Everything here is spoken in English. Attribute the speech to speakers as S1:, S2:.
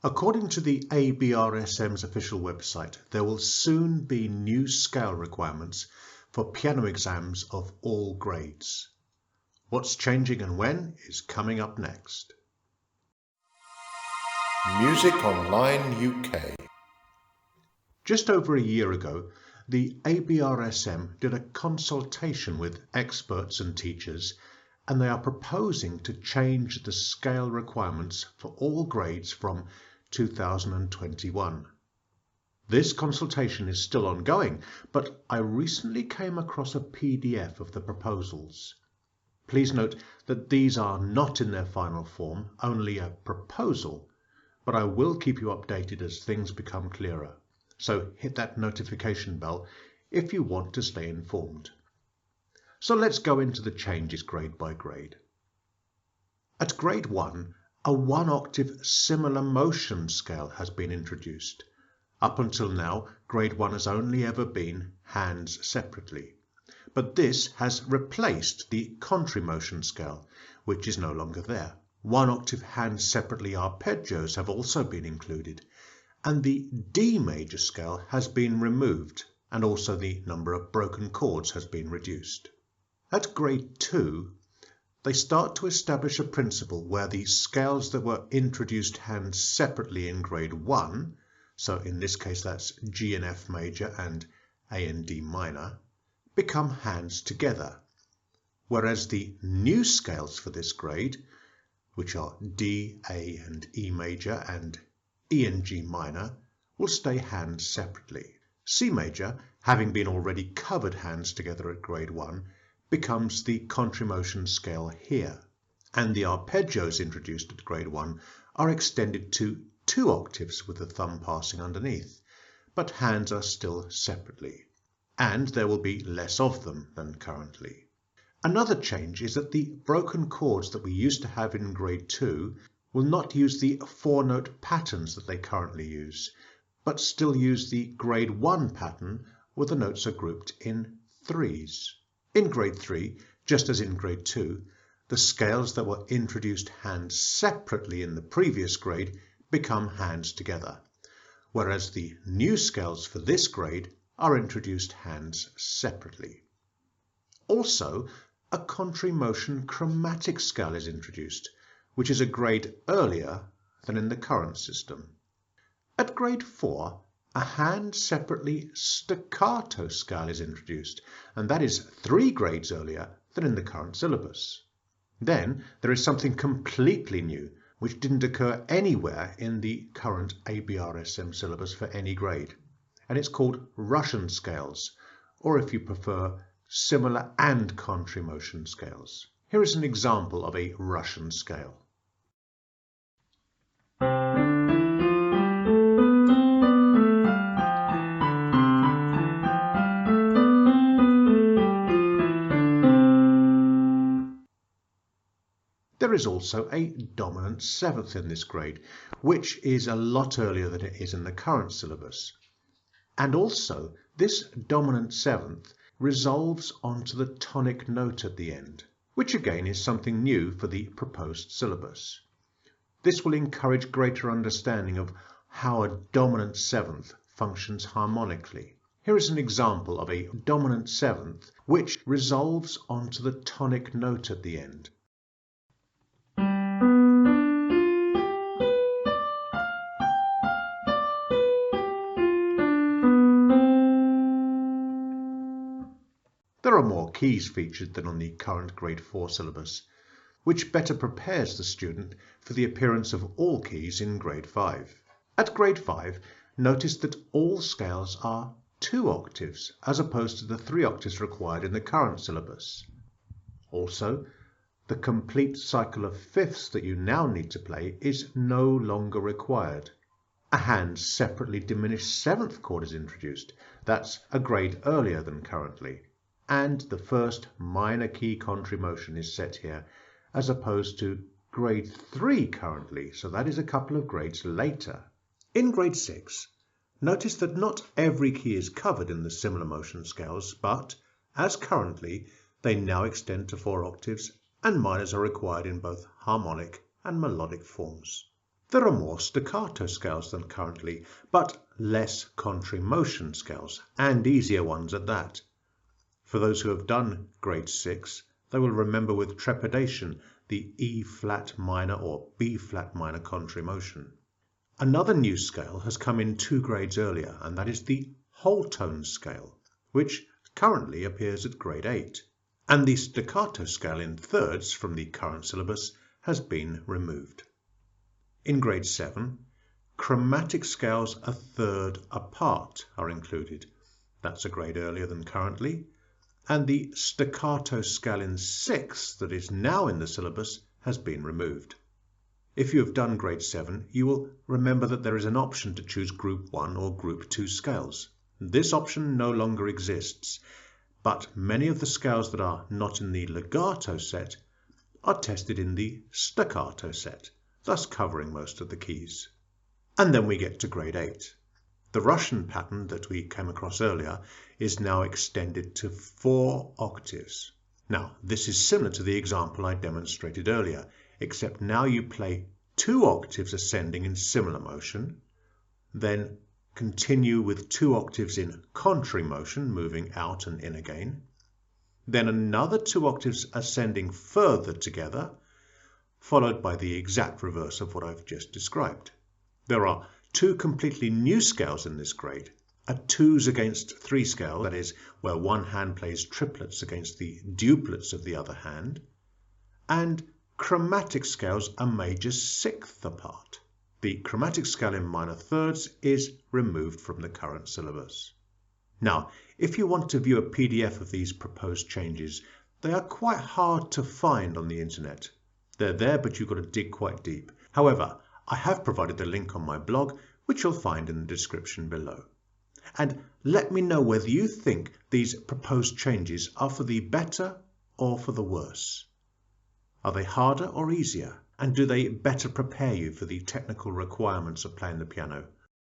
S1: According to the ABRSM's official website, there will soon be new scale requirements for piano exams of all grades. What's changing and when is coming up next.
S2: Music Online UK.
S1: Just over a year ago, the ABRSM did a consultation with experts and teachers, and they are proposing to change the scale requirements for all grades from 2021. This consultation is still ongoing, but I recently came across a PDF of the proposals. Please note that these are not in their final form, only a proposal, but I will keep you updated as things become clearer. So hit that notification bell if you want to stay informed. So let's go into the changes grade by grade. At grade 1, a 1-octave similar motion scale has been introduced. Up until now, grade 1 has only ever been hands separately. But this has replaced the contramotion scale, which is no longer there. 1-octave hands separately arpeggios have also been included, and the D major scale has been removed, and also the number of broken chords has been reduced. At grade 2, they start to establish a principle where the scales that were introduced hands separately in grade 1, so in this case that's G and F major and A and D minor, become hands together, whereas the new scales for this grade, which are D, A and E major and E and G minor, will stay hands separately. C major, having been already covered hands together at grade 1, becomes the contramotion scale here, and the arpeggios introduced at grade 1 are extended to 2 octaves with the thumb passing underneath, but hands are still separately, and there will be less of them than currently. Another change is that the broken chords that we used to have in grade 2 will not use the 4-note patterns that they currently use, but still use the grade 1 pattern where the notes are grouped in threes. In grade 3, just as in grade 2, the scales that were introduced hands separately in the previous grade become hands together, whereas the new scales for this grade are introduced hands separately. Also, a contramotion chromatic scale is introduced, which is a grade earlier than in the current system. At grade 4, a hand separately staccato scale is introduced, and that is 3 grades earlier than in the current syllabus. Then there is something completely new, which didn't occur anywhere in the current ABRSM syllabus for any grade, and it's called Russian scales, or if you prefer, similar and contramotion scales. Here is an example of a Russian scale. There is also a dominant 7th in this grade, which is a lot earlier than it is in the current syllabus. And also, this dominant 7th resolves onto the tonic note at the end, which again is something new for the proposed syllabus. This will encourage greater understanding of how a dominant 7th functions harmonically. Here is an example of a dominant 7th which resolves onto the tonic note at the end. There are more keys featured than on the current grade 4 syllabus, which better prepares the student for the appearance of all keys in grade 5. At grade 5, notice that all scales are 2 octaves as opposed to the 3 octaves required in the current syllabus. Also, the complete cycle of fifths that you now need to play is no longer required. A hand separately diminished 7th chord is introduced. That's a grade earlier than currently. And the first minor key contramotion is set here, as opposed to grade 3 currently, so that is a couple of grades later. In grade 6, notice that not every key is covered in the similar motion scales, but, as currently, they now extend to 4 octaves, and minors are required in both harmonic and melodic forms. There are more staccato scales than currently, but less contrary motion scales, and easier ones at that. For those who have done grade 6, they will remember with trepidation the E flat minor or B flat minor contrary motion. Another new scale has come in 2 grades earlier, and that is the whole tone scale, which currently appears at grade 8. And the staccato scale in thirds from the current syllabus has been removed. In grade 7, chromatic scales a third apart are included. That's a grade earlier than currently. And the staccato scale in 6 that is now in the syllabus has been removed. If you have done grade 7, you will remember that there is an option to choose group 1 or group 2 scales. This option no longer exists, but many of the scales that are not in the legato set are tested in the staccato set, thus covering most of the keys. And then we get to grade 8. The Russian pattern that we came across earlier is now extended to 4 octaves. Now, this is similar to the example I demonstrated earlier, except now you play 2 octaves ascending in similar motion, then continue with 2 octaves in contrary motion, moving out and in again, then another 2 octaves ascending further together, followed by the exact reverse of what I've just described. There are 2 completely new scales in this grade, a 2s against 3 scale, that is, where one hand plays triplets against the duplets of the other hand, and chromatic scales a major 6th apart. The chromatic scale in minor thirds is removed from the current syllabus. Now, if you want to view a PDF of these proposed changes, they are quite hard to find on the internet. They're there, but you've got to dig quite deep. However, I have provided a link on my blog, which you'll find in the description below. And let me know whether you think these proposed changes are for the better or for the worse. Are they harder or easier? And do they better prepare you for the technical requirements of playing the piano?